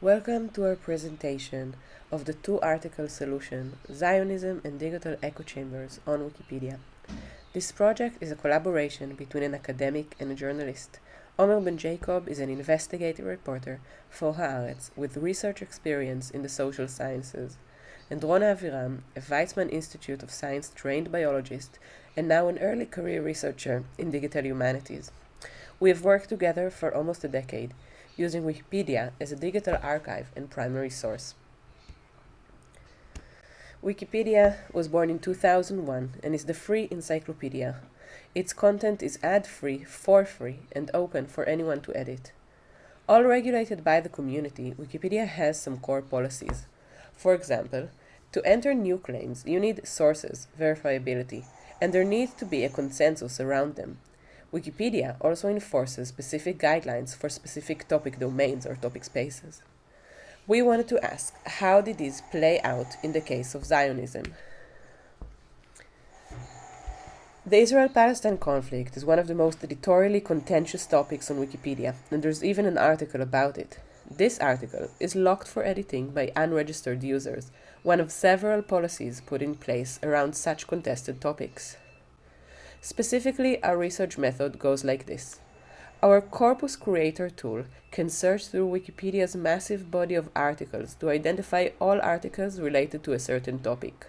Welcome to our presentation of the two-article solution, Zionism and Digital Echo Chambers on Wikipedia. This project is a collaboration between an academic and a journalist. Omer Benjacob is an investigative reporter for Haaretz with research experience in the social sciences, and Rona Aviram, a Weizmann Institute of Science trained biologist and now an early career researcher in digital humanities. We have worked together for almost a decade, using Wikipedia as a digital archive and primary source. Wikipedia was born in 2001 and is the free encyclopedia. Its content is ad-free, for free, and open for anyone to edit. All regulated by the community, Wikipedia has some core policies. For example, to enter new claims, you need sources, verifiability, and there needs to be a consensus around them. Wikipedia also enforces specific guidelines for specific topic domains or topic spaces. We wanted to ask, how did these play out in the case of Zionism? The Israel-Palestine conflict is one of the most editorially contentious topics on Wikipedia, and there's even an article about it. This article is locked for editing by unregistered users, one of several policies put in place around such contested topics. Specifically, our research method goes like this. Our Corpus Creator tool can search through Wikipedia's massive body of articles to identify all articles related to a certain topic.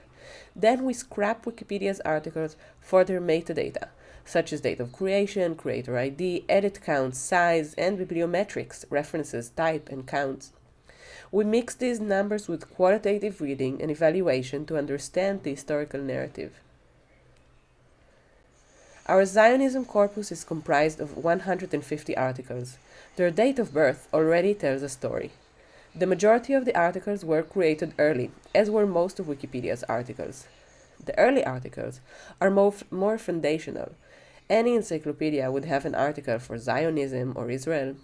Then we scrap Wikipedia's articles for their metadata, such as date of creation, creator ID, edit count, size, and bibliometrics, references, type, and counts. We mix these numbers with qualitative reading and evaluation to understand the historical narrative. Our Zionism corpus is comprised of 150 articles. Their date of birth already tells a story. The majority of the articles were created early, as were most of Wikipedia's articles. The early articles are more foundational. Any encyclopedia would have an article for Zionism or Israel.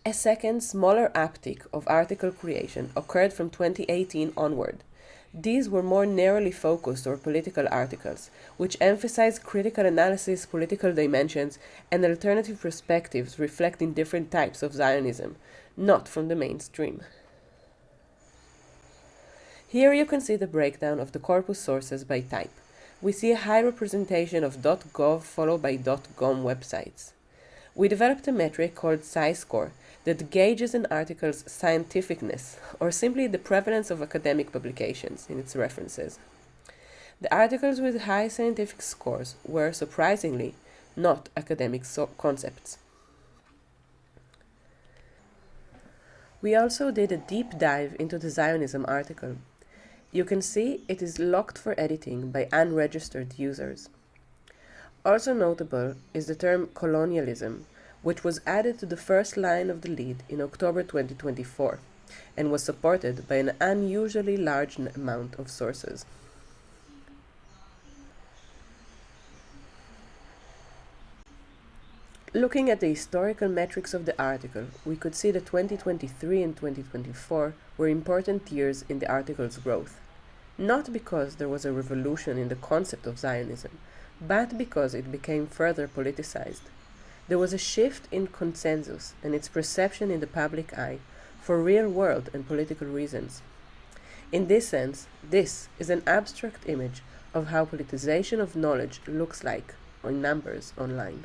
A second, smaller uptick of article creation occurred from 2018 onward. These were more narrowly focused or political articles, which emphasize critical analysis, political dimensions, and alternative perspectives reflecting different types of Zionism, not from the mainstream. Here you can see the breakdown of the corpus sources by type. We see a high representation of .gov followed by .com websites. We developed a metric called SciScore that gauges an article's scientificness, or simply the prevalence of academic publications in its references. The articles with high scientific scores were, surprisingly, not academic concepts. We also did a deep dive into the Zionism article. You can see it is locked for editing by unregistered users. Also notable is the term colonialism, which was added to the first line of the lead in October 2024 and was supported by an unusually large amount of sources. Looking at the historical metrics of the article, we could see that 2023 and 2024 were important years in the article's growth, not because there was a revolution in the concept of Zionism, but because it became further politicized. There was a shift in consensus and its perception in the public eye for real-world and political reasons. In this sense, this is an abstract image of how politicization of knowledge looks like in numbers online.